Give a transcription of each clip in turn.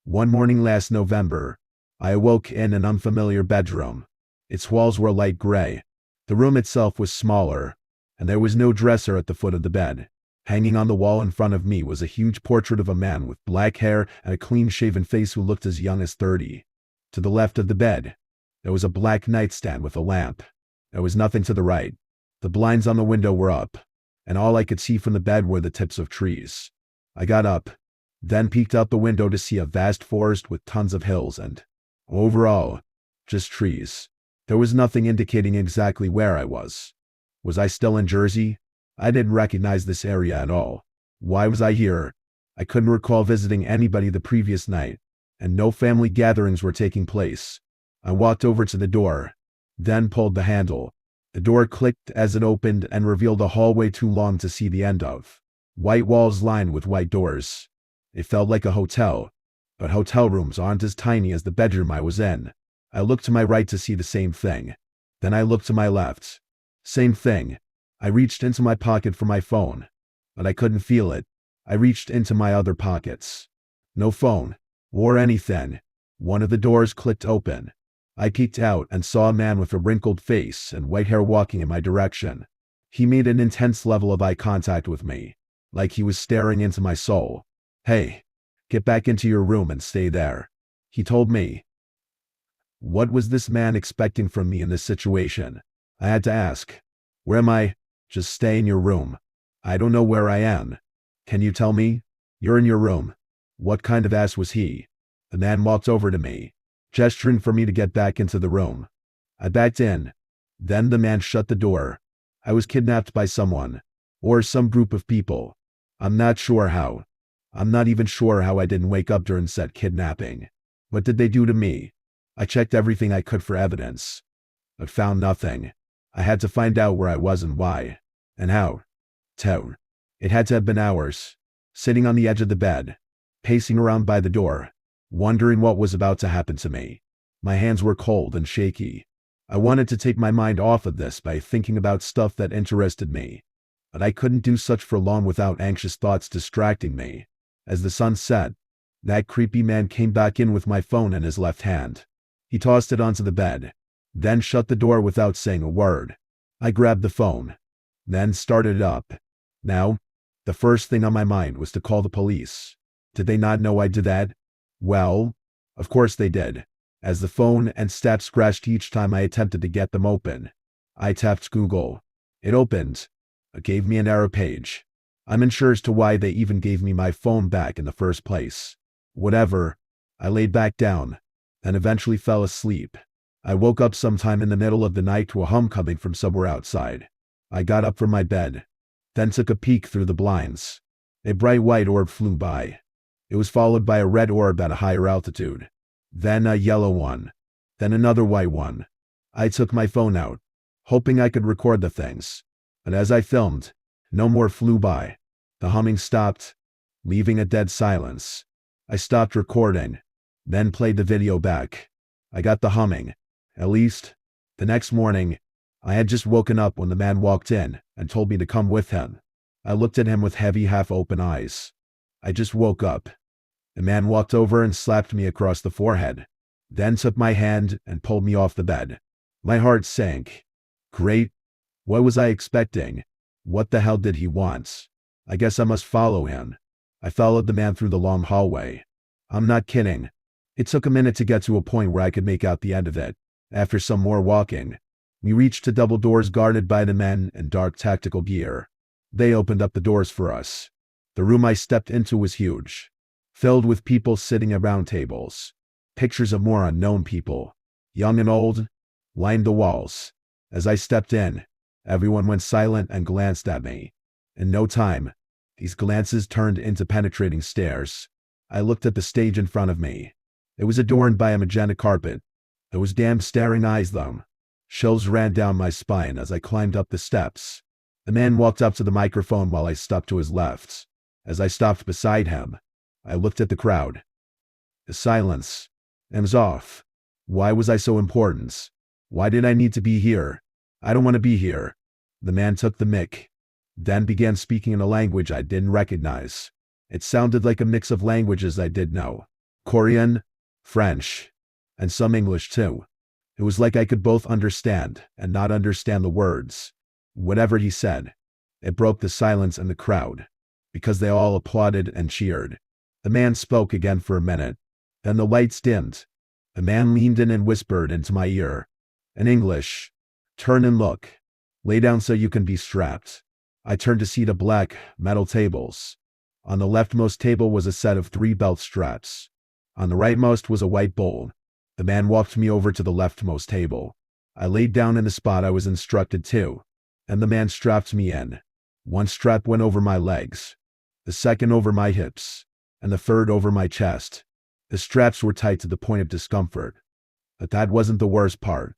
One morning last November, I awoke in an unfamiliar bedroom. Its walls were light gray. The room itself was smaller, and there was no dresser at the foot of the bed. Hanging on the wall in front of me was a huge portrait of a man with black hair and a clean-shaven face who looked as young as 30. To the left of the bed, there was a black nightstand with a lamp. There was nothing to the right. The blinds on the window were up, and all I could see from the bed were the tips of trees. I got up, then peeked out the window to see a vast forest with tons of hills and, overall, just trees. There was nothing indicating exactly where I was. Was I still in Jersey? I didn't recognize this area at all. Why was I here? I couldn't recall visiting anybody the previous night, and no family gatherings were taking place. I walked over to the door, then pulled the handle. The door clicked as it opened and revealed a hallway too long to see the end of. White walls lined with white doors. It felt like a hotel, but hotel rooms aren't as tiny as the bedroom I was in. I looked to my right to see the same thing. Then I looked to my left. Same thing. I reached into my pocket for my phone, but I couldn't feel it. I reached into my other pockets. No phone, or anything. One of the doors clicked open. I peeked out and saw a man with a wrinkled face and white hair walking in my direction. He made an intense level of eye contact with me, like he was staring into my soul. "Hey, get back into your room and stay there," he told me. What was this man expecting from me in this situation? I had to ask. "Where am I?" "Just stay in your room." "I don't know where I am." "Can you tell me?" "You're in your room." What kind of ass was he? The man walked over to me, gesturing for me to get back into the room. I backed in. Then the man shut the door. I was kidnapped by someone, or some group of people. I'm not sure how. I'm not even sure how I didn't wake up during said kidnapping. What did they do to me? I checked everything I could for evidence, but found nothing. I had to find out where I was and why, and how. It had to have been hours, sitting on the edge of the bed, pacing around by the door, wondering what was about to happen to me. My hands were cold and shaky. I wanted to take my mind off of this by thinking about stuff that interested me, but I couldn't do such for long without anxious thoughts distracting me. As the sun set, that creepy man came back in with my phone in his left hand. He tossed it onto the bed, then shut the door without saying a word. I grabbed the phone, then started it up. Now, the first thing on my mind was to call the police. Did they not know I did that? Well, of course they did, as the phone and stats scratched each time I attempted to get them open. I tapped Google. It opened. It gave me an error page. I'm unsure as to why they even gave me my phone back in the first place. Whatever. I laid back down, and eventually fell asleep. I woke up sometime in the middle of the night to a hum coming from somewhere outside. I got up from my bed, then took a peek through the blinds. A bright white orb flew by. It was followed by a red orb at a higher altitude, then a yellow one, then another white one. I took my phone out, hoping I could record the things, but as I filmed, no more flew by. The humming stopped, leaving a dead silence. I stopped recording, then played the video back. I got the humming. At least, the next morning, I had just woken up when the man walked in and told me to come with him. I looked at him with heavy, half-open eyes. I just woke up. The man walked over and slapped me across the forehead, then took my hand and pulled me off the bed. My heart sank. Great. What was I expecting? What the hell did he want? I guess I must follow him. I followed the man through the long hallway. I'm not kidding. It took a minute to get to a point where I could make out the end of it. After some more walking, we reached to double doors guarded by the men in dark tactical gear. They opened up the doors for us. The room I stepped into was huge, filled with people sitting around tables. Pictures of more unknown people, young and old, lined the walls. As I stepped in, everyone went silent and glanced at me. In no time, these glances turned into penetrating stares. I looked at the stage in front of me. It was adorned by a magenta carpet. Those damn staring eyes, though. Chills ran down my spine as I climbed up the steps. The man walked up to the microphone while I stepped to his left. As I stopped beside him, I looked at the crowd. The silence. It was off. Why was I so important? Why did I need to be here? I don't want to be here. The man took the mic, then began speaking in a language I didn't recognize. It sounded like a mix of languages I did know, Korean, French, and some English too. It was like I could both understand and not understand the words. Whatever he said, it broke the silence in the crowd, because they all applauded and cheered. The man spoke again for a minute. Then the lights dimmed. The man leaned in and whispered into my ear. In English, "Turn and look. Lay down so you can be strapped." I turned to see the black, metal tables. On the leftmost table was a set of 3 belt straps. On the rightmost was a white bowl. The man walked me over to the leftmost table. I laid down in the spot I was instructed to, and the man strapped me in. One strap went over my legs, the second over my hips, and the third over my chest. The straps were tight to the point of discomfort. But that wasn't the worst part.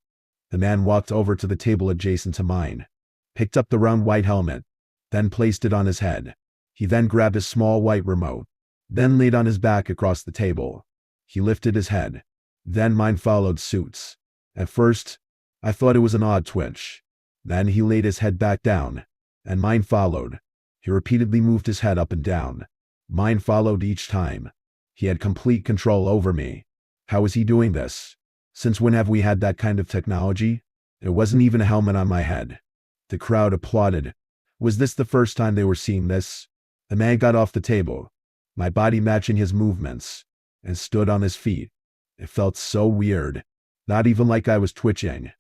The man walked over to the table adjacent to mine, picked up the round white helmet, then placed it on his head. He then grabbed a small white remote, then laid on his back across the table. He lifted his head. Then mine followed suit. At first, I thought it was an odd twitch. Then he laid his head back down, and mine followed. He repeatedly moved his head up and down. Mine followed each time. He had complete control over me. How was he doing this? Since when have we had that kind of technology? There wasn't even a helmet on my head. The crowd applauded. Was this the first time they were seeing this? The man got off the table, my body matching his movements, and stood on his feet. It felt so weird. Not even like I was twitching.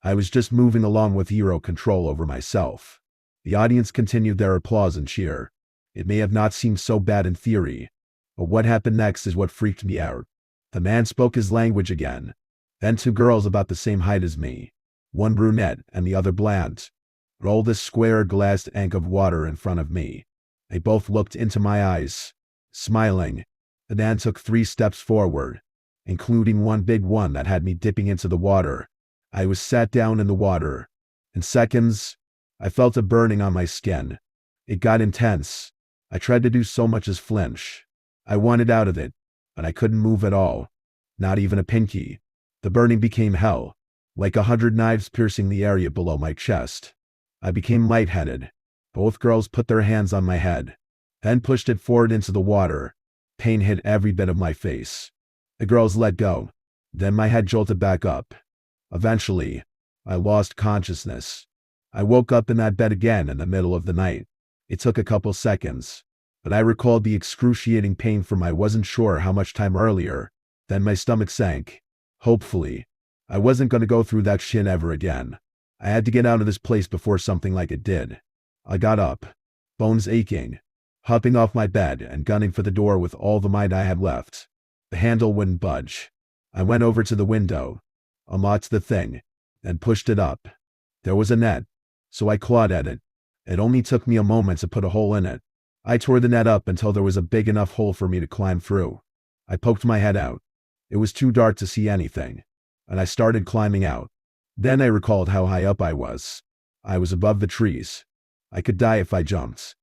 I was just moving along with zero control over myself. The audience continued their applause and cheer. It may have not seemed so bad in theory, but what happened next is what freaked me out. The man spoke his language again. Then 2 girls about the same height as me, one brunette and the other blonde, rolled a square glassed tank of water in front of me. They both looked into my eyes, smiling. The man took 3 steps forward, including one big one that had me dipping into the water. I was sat down in the water. In seconds, I felt a burning on my skin. It got intense. I tried to do so much as flinch. I wanted out of it, but I couldn't move at all. Not even a pinky. The burning became hell, like 100 knives piercing the area below my chest. I became lightheaded. Both girls put their hands on my head, then pushed it forward into the water. Pain hit every bit of my face. The girls let go. Then my head jolted back up. Eventually, I lost consciousness. I woke up in that bed again in the middle of the night. It took a couple seconds, but I recalled the excruciating pain from I wasn't sure how much time earlier. Then my stomach sank. Hopefully, I wasn't going to go through that shit ever again. I had to get out of this place before something like it did. I got up, bones aching, hopping off my bed and gunning for the door with all the might I had left. The handle wouldn't budge. I went over to the window, unlocked the thing, and pushed it up. There was a net, so I clawed at it. It only took me a moment to put a hole in it. I tore the net up until there was a big enough hole for me to climb through. I poked my head out. It was too dark to see anything, and I started climbing out. Then I recalled how high up I was. I was above the trees. I could die if I jumped.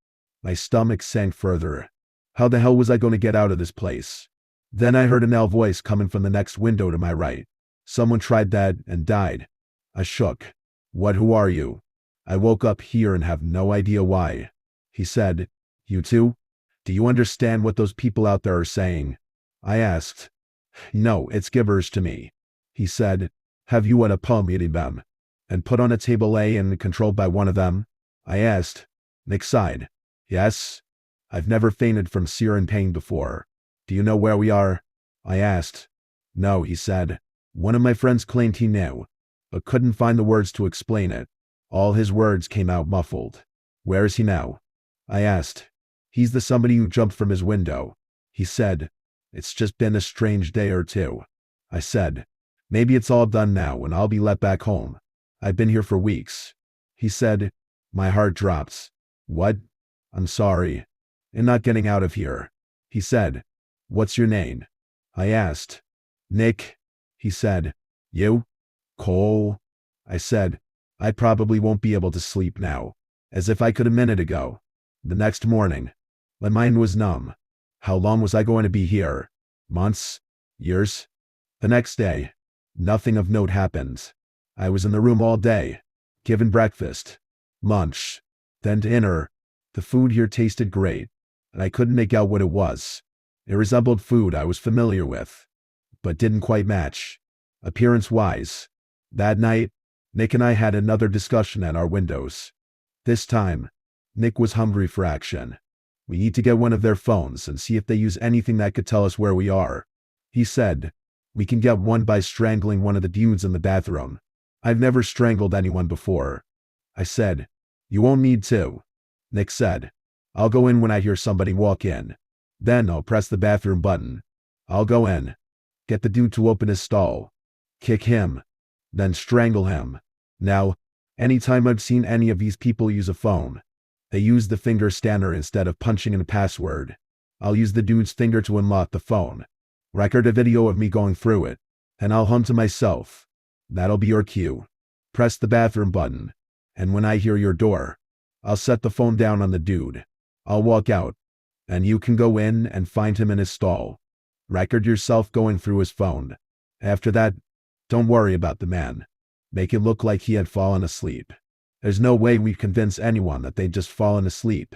My stomach sank further. How the hell was I going to get out of this place? Then I heard a male voice coming from the next window to my right. Someone tried that and died. I shook. What, who are you? I woke up here and have no idea why. He said, you too? Do you understand what those people out there are saying? I asked. No, it's gibberish to me. He said, have you had a poem eating them? And put on a table A and controlled by one of them? I asked. Nick sighed. Yes. I've never fainted from searing pain before. Do you know where we are? I asked. No, he said. One of my friends claimed he knew, but couldn't find the words to explain it. All his words came out muffled. Where is he now? I asked. He's the somebody who jumped from his window. He said, it's just been a strange day or two. I said, maybe it's all done now and I'll be let back home. I've been here for weeks. He said, my heart drops. What? I'm sorry. I'm not getting out of here. He said, what's your name? I asked. Nick. He said, you? Cole? I said, I probably won't be able to sleep now. As if I could a minute ago. The next morning, my mind was numb. How long was I going to be here? Months? Years? The next day, nothing of note happened. I was in the room all day, given breakfast, lunch, then dinner. The food here tasted great, and I couldn't make out what it was. It resembled food I was familiar with, but didn't quite match, appearance-wise. That night, Nick and I had another discussion at our windows. This time, Nick was hungry for action. We need to get one of their phones and see if they use anything that could tell us where we are. He said, we can get one by strangling one of the dudes in the bathroom. I've never strangled anyone before. I said, you won't need to. Nick said, I'll go in when I hear somebody walk in. Then I'll press the bathroom button. I'll go in, get the dude to open his stall, kick him, then strangle him. Now, anytime I've seen any of these people use a phone, they use the finger scanner instead of punching in a password. I'll use the dude's finger to unlock the phone, record a video of me going through it, and I'll hum to myself. That'll be your cue. Press the bathroom button, and when I hear your door, I'll set the phone down on the dude. I'll walk out, and you can go in and find him in his stall. Record yourself going through his phone. After that, don't worry about the man. Make it look like he had fallen asleep. There's no way we'd convince anyone that they'd just fallen asleep.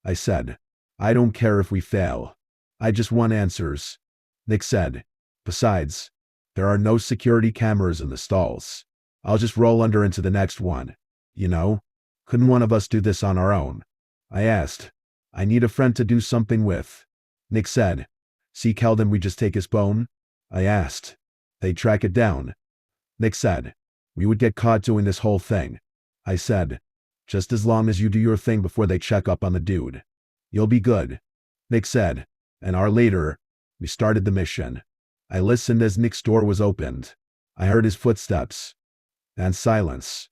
I said, I don't care if we fail. I just want answers. Nick said, besides, there are no security cameras in the stalls. I'll just roll under into the next one. You know, couldn't one of us do this on our own? I asked. I need a friend to do something with. Nick said, see Keldon, we just take his phone? I asked. They'd track it down. Nick said, we would get caught doing this whole thing. I said, just as long as you do your thing before they check up on the dude. You'll be good. Nick said. An hour later, we started the mission. I listened as Nick's door was opened. I heard his footsteps. And silence.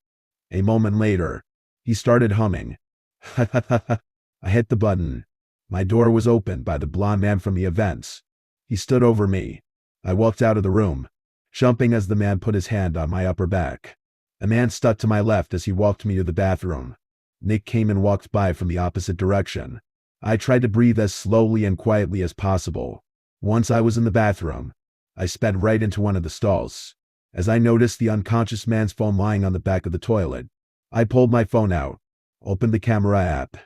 A moment later, he started humming. Ha ha ha ha. I hit the button. My door was opened by the blond man from the events. He stood over me. I walked out of the room, jumping as the man put his hand on my upper back. A man stuck to my left as he walked me to the bathroom. Nick came and walked by from the opposite direction. I tried to breathe as slowly and quietly as possible. Once I was in the bathroom, I sped right into one of the stalls. As I noticed the unconscious man's phone lying on the back of the toilet, I pulled my phone out, opened the camera app,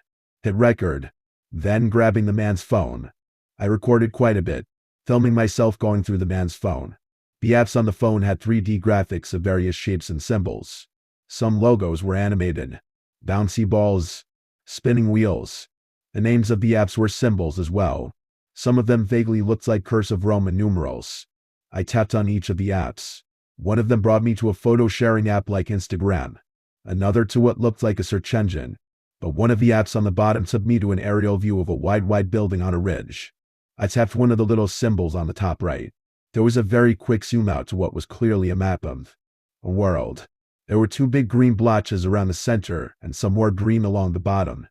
hit record, then grabbing the man's phone. I recorded quite a bit, filming myself going through the man's phone. The apps on the phone had 3D graphics of various shapes and symbols. Some logos were animated, bouncy balls, spinning wheels. The names of the apps were symbols as well. Some of them vaguely looked like cursive Roman numerals. I tapped on each of the apps. One of them brought me to a photo sharing app like Instagram, another to what looked like a search engine, but one of the apps on the bottom took me to an aerial view of a wide building on a ridge. I tapped one of the little symbols on the top right. There was a very quick zoom out to what was clearly a map of a world. There were 2 big green blotches around the center and some more green along the bottom,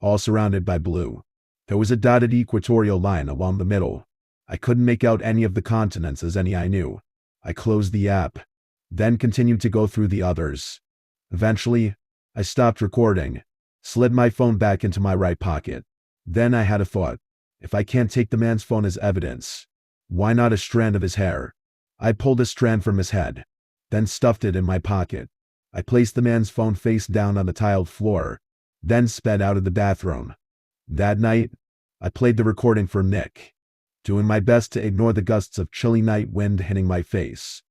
all surrounded by blue. There was a dotted equatorial line along the middle. I couldn't make out any of the continents as any I knew. I closed the app, then continued to go through the others. Eventually, I stopped recording, slid my phone back into my right pocket. Then I had a thought. If I can't take the man's phone as evidence, why not a strand of his hair? I pulled a strand from his head, then stuffed it in my pocket. I placed the man's phone face down on the tiled floor, then sped out of the bathroom. That night, I played the recording for Nick, doing my best to ignore the gusts of chilly night wind hitting my face.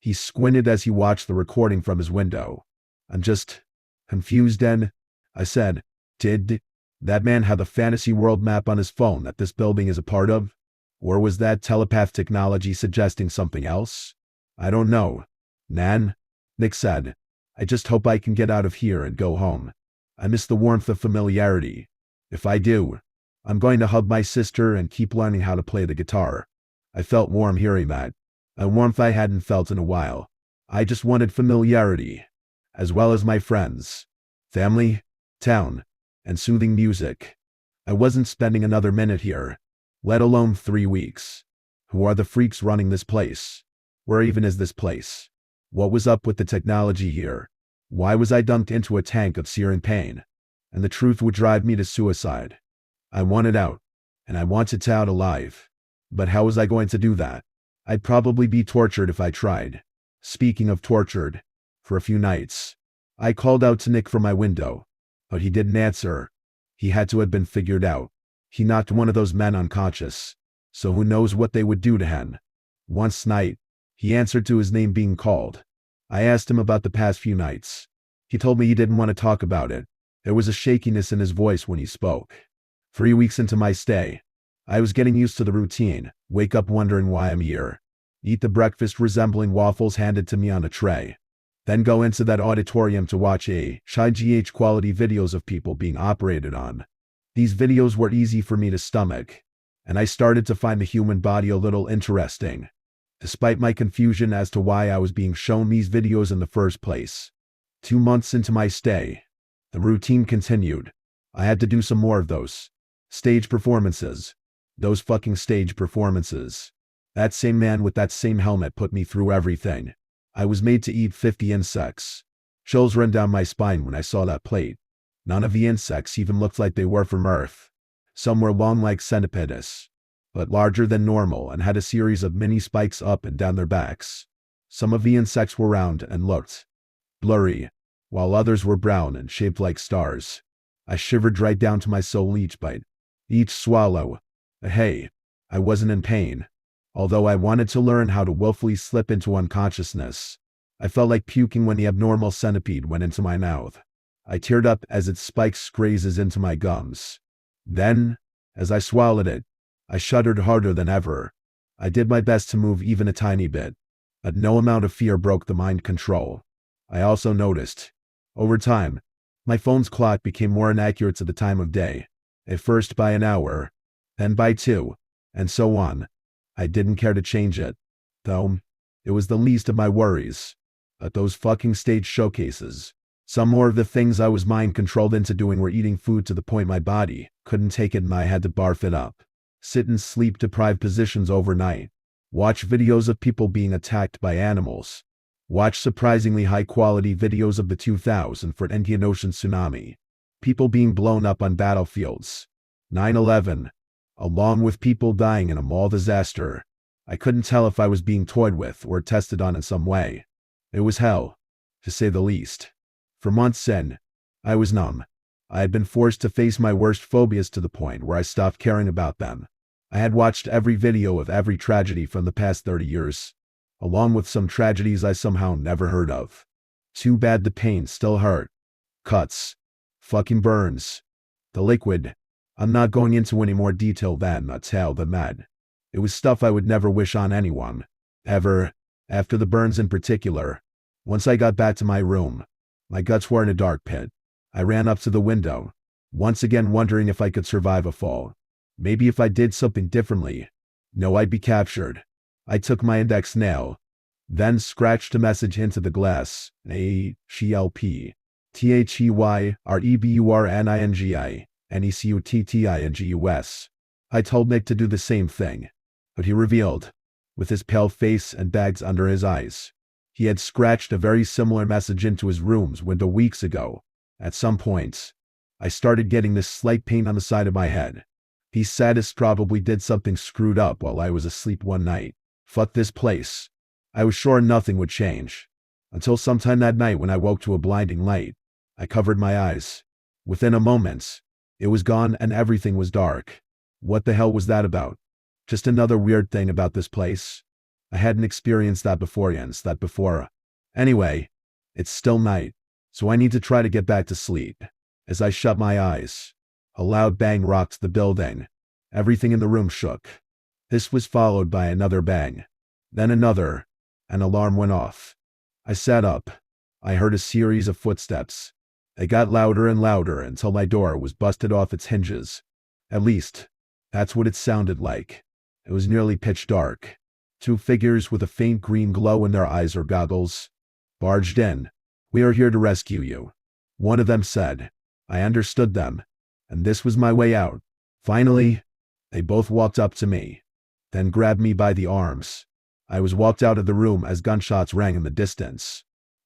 He squinted as he watched the recording from his window. I'm just confused and, I said, did that man have a fantasy world map on his phone that this building is a part of? Or was that telepath technology suggesting something else? I don't know. Nan, Nick said, I just hope I can get out of here and go home. I miss the warmth of familiarity. If I do, I'm going to hug my sister and keep learning how to play the guitar. I felt warm hearing that, a warmth I hadn't felt in a while. I just wanted familiarity, as well as my friends, family, town, and soothing music. I wasn't spending another minute here, let alone 3 weeks. Who are the freaks running this place? Where even is this place? What was up with the technology here? Why was I dumped into a tank of searing pain? And the truth would drive me to suicide. I wanted out, and I wanted out alive. But how was I going to do that? I'd probably be tortured if I tried. Speaking of tortured, for a few nights, I called out to Nick from my window, but he didn't answer. He had to have been figured out. He knocked one of those men unconscious. so who knows what they would do to Hen. Once night, he answered to his name being called. I asked him about the past few nights. He told me he didn't want to talk about it. There was a shakiness in his voice when he spoke. 3 weeks into my stay, I was getting used to the routine, wake up wondering why I'm here, eat the breakfast resembling waffles handed to me on a tray, then go into that auditorium to watch high quality videos of people being operated on. These videos were easy for me to stomach, and I started to find the human body a little interesting, despite my confusion as to why I was being shown these videos in the first place. 2 months into my stay, the routine continued. I had to do some more of those stage performances. Those fucking stage performances. That same man with that same helmet put me through everything. I was made to eat 50 insects. Chills ran down my spine when I saw that plate. None of the insects even looked like they were from Earth. Some were long like centipedes, but larger than normal and had a series of mini spikes up and down their backs. Some of the insects were round and looked blurry, while others were brown and shaped like stars. I shivered right down to my soul each bite, each swallow. Hey, I wasn't in pain, although I wanted to learn how to willfully slip into unconsciousness. I felt like puking when the abnormal centipede went into my mouth. I teared up as its spikes grazes into my gums. Then, as I swallowed it, I shuddered harder than ever. I did my best to move even a tiny bit, but no amount of fear broke the mind control. I also noticed, over time, my phone's clock became more inaccurate to the time of day, at first by an hour, then by 2, and so on. I didn't care to change it, though. It was the least of my worries. But those fucking stage showcases. Some more of the things I was mind-controlled into doing were eating food to the point my body couldn't take it and I had to barf it up. Sit in sleep-deprived positions overnight. Watch videos of people being attacked by animals. Watch surprisingly high-quality videos of the 2004 Indian Ocean tsunami. People being blown up on battlefields. 9/11. Along with people dying in a mall disaster. I couldn't tell if I was being toyed with or tested on in some way. It was hell, to say the least. For months in, I was numb. I had been forced to face my worst phobias to the point where I stopped caring about them. I had watched every video of every tragedy from the past 30 years, along with some tragedies I somehow never heard of. Too bad the pain still hurt. Cuts. Fucking burns. The liquid. I'm not going into any more detail than that. It was stuff I would never wish on anyone. Ever. After the burns in particular. Once I got back to my room, my guts were in a dark pit. I ran up to the window, once again wondering if I could survive a fall. Maybe if I did something differently. No, I'd be captured. I took my index nail, then scratched a message into the glass. AGLP. THEYREBURNINGI. NECUTTINGUS. I told Nick to do the same thing, but he revealed, with his pale face and bags under his eyes, he had scratched a very similar message into his room's window weeks ago. At some points, I started getting this slight pain on the side of my head. He sadist probably did something screwed up while I was asleep one night. Fuck this place. I was sure nothing would change. Until sometime that night when I woke to a blinding light. I covered my eyes. Within a moment, it was gone and everything was dark. What the hell was that about? Just another weird thing about this place. I hadn't experienced that before. Anyway, it's still night, so I need to try to get back to sleep. As I shut my eyes, a loud bang rocked the building. Everything in the room shook. This was followed by another bang. Then another. An alarm went off. I sat up. I heard a series of footsteps. They got louder and louder until my door was busted off its hinges. At least, that's what it sounded like. It was nearly pitch dark. 2 figures with a faint green glow in their eyes or goggles barged in. "We are here to rescue you," one of them said. I understood them, and this was my way out. Finally, they both walked up to me, then grabbed me by the arms. I was walked out of the room as gunshots rang in the distance.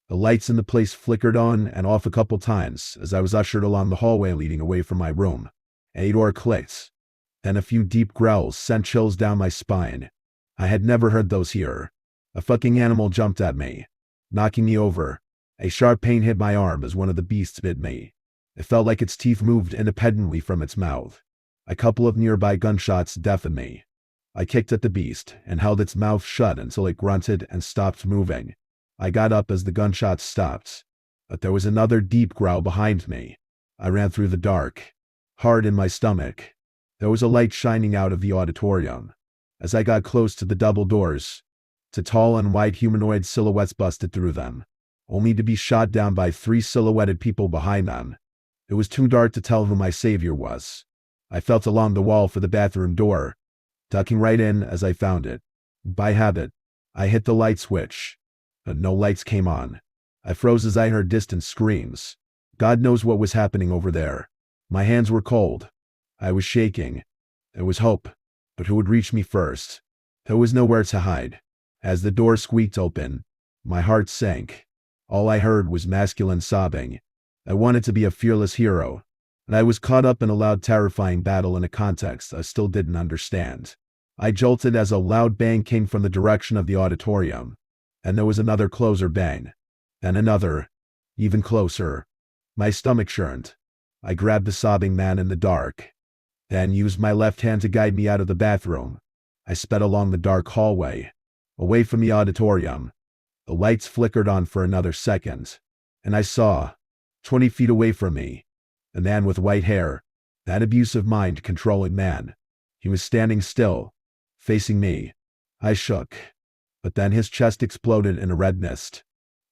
The lights in the place flickered on and off a couple times as I was ushered along the hallway leading away from my room. A door clicked. Then a few deep growls sent chills down my spine. I had never heard those here. A fucking animal jumped at me, knocking me over. A sharp pain hit my arm as one of the beasts bit me. It felt like its teeth moved independently from its mouth. A couple of nearby gunshots deafened me. I kicked at the beast and held its mouth shut until it grunted and stopped moving. I got up as the gunshots stopped, but there was another deep growl behind me. I ran through the dark, hard in my stomach. There was a light shining out of the auditorium. As I got close to the double doors, two tall and white humanoid silhouettes busted through them, only to be shot down by 3 silhouetted people behind them. It was too dark to tell who my savior was. I felt along the wall for the bathroom door, ducking right in as I found it. By habit, I hit the light switch, but no lights came on. I froze as I heard distant screams. God knows what was happening over there. My hands were cold. I was shaking. There was hope, but who would reach me first? There was nowhere to hide. As the door squeaked open, my heart sank. All I heard was masculine sobbing. I wanted to be a fearless hero, and I was caught up in a loud, terrifying battle in a context I still didn't understand. I jolted as a loud bang came from the direction of the auditorium, and there was another closer bang, then another, even closer. My stomach churned. I grabbed the sobbing man in the dark, then used my left hand to guide me out of the bathroom. I sped along the dark hallway, away from the auditorium. The lights flickered on for another second, and I saw, 20 feet away from me, a man with white hair, that abusive mind-controlling man. He was standing still, facing me. I shook, but then his chest exploded in a red mist.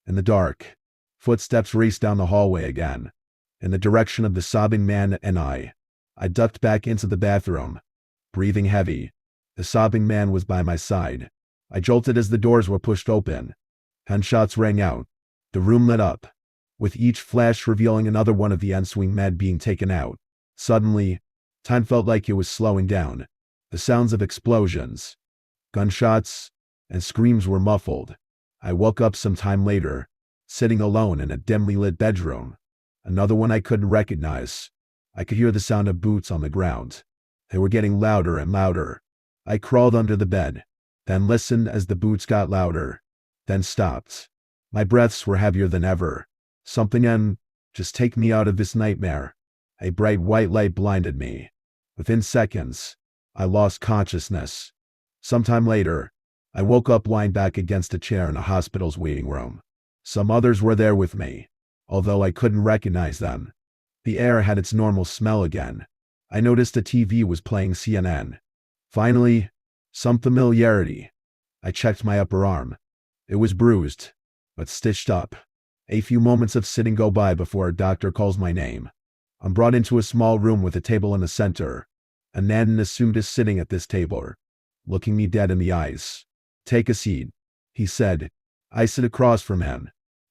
In the dark, footsteps raced down the hallway again, in the direction of the sobbing man and I. I ducked back into the bathroom, breathing heavy. The sobbing man was by my side. I jolted as the doors were pushed open. Gunshots rang out. The room lit up, with each flash revealing another one of the ensuing men being taken out. Suddenly, time felt like it was slowing down. The sounds of explosions, gunshots, and screams were muffled. I woke up some time later, sitting alone in a dimly lit bedroom. Another one I couldn't recognize. I could hear the sound of boots on the ground. They were getting louder and louder. I crawled under the bed, then listened as the boots got louder, then stopped. My breaths were heavier than ever. Something in, just take me out of this nightmare. A bright white light blinded me. Within seconds, I lost consciousness. Sometime later, I woke up lying back against a chair in a hospital's waiting room. Some others were there with me, although I couldn't recognize them. The air had its normal smell again. I noticed the TV was playing CNN. Finally, some familiarity. I checked my upper arm. It was bruised, but stitched up. A few moments of sitting go by before a doctor calls my name. I'm brought into a small room with a table in the center. A man in a suit is sitting at this table, looking me dead in the eyes. "Take a seat," he said. I sit across from him.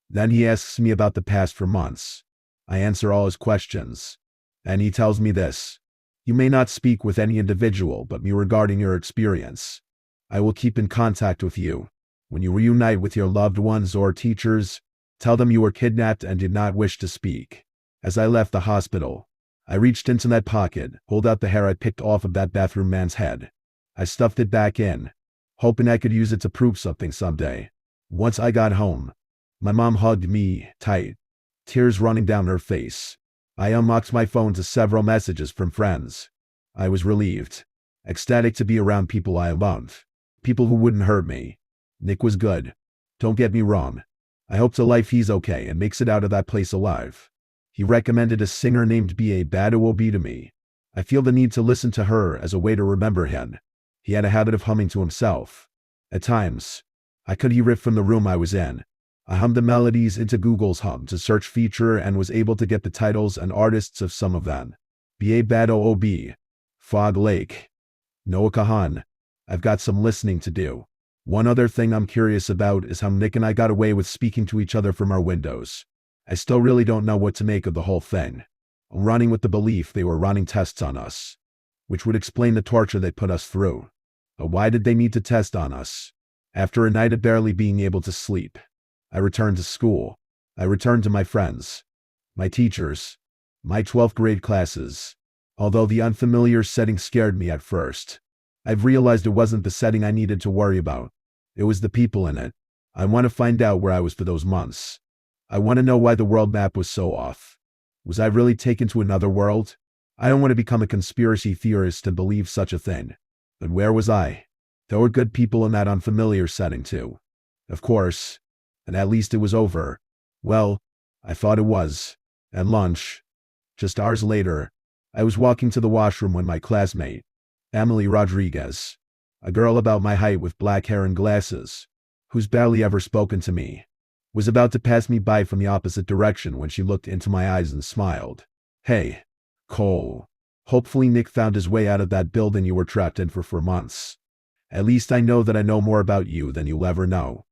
Then he asks me about the past for months. I answer all his questions. And he tells me this: "You may not speak with any individual but me regarding your experience. I will keep in contact with you. When you reunite with your loved ones or teachers, tell them you were kidnapped and did not wish to speak." As I left the hospital, I reached into that pocket, pulled out the hair I picked off of that bathroom man's head. I stuffed it back in, hoping I could use it to prove something someday. Once I got home, my mom hugged me tight, tears running down her face. I unlocked my phone to several messages from friends. I was relieved, ecstatic to be around people I loved, people who wouldn't hurt me. Nick was good. Don't get me wrong. I hope to life he's okay and makes it out of that place alive. He recommended a singer named B.A. Badawobi to me. I feel the need to listen to her as a way to remember him. He had a habit of humming to himself. At times, I could hear it from the room I was in. I hummed the melodies into Google's Hum to search feature and was able to get the titles and artists of some of them. B.A. Badawobi, Fog Lake, Noah Kahan. I've got some listening to do. One other thing I'm curious about is how Nick and I got away with speaking to each other from our windows. I still really don't know what to make of the whole thing. I'm running with the belief they were running tests on us, which would explain the torture they put us through. But why did they need to test on us? After a night of barely being able to sleep, I returned to school. I returned to my friends, my teachers, my 12th grade classes. Although the unfamiliar setting scared me at first, I've realized it wasn't the setting I needed to worry about. It was the people in it. I want to find out where I was for those months. I want to know why the world map was so off. Was I really taken to another world? I don't want to become a conspiracy theorist and believe such a thing. But where was I? There were good people in that unfamiliar setting too. Of course. And at least it was over. Well, I thought it was. At lunch, just hours later, I was walking to the washroom when my classmate, Emily Rodriguez, a girl about my height with black hair and glasses, who's barely ever spoken to me, was about to pass me by from the opposite direction when she looked into my eyes and smiled. Hey, Cole. Hopefully Nick found his way out of that building you were trapped in for 4 months. At least I know that I know more about you than you'll ever know.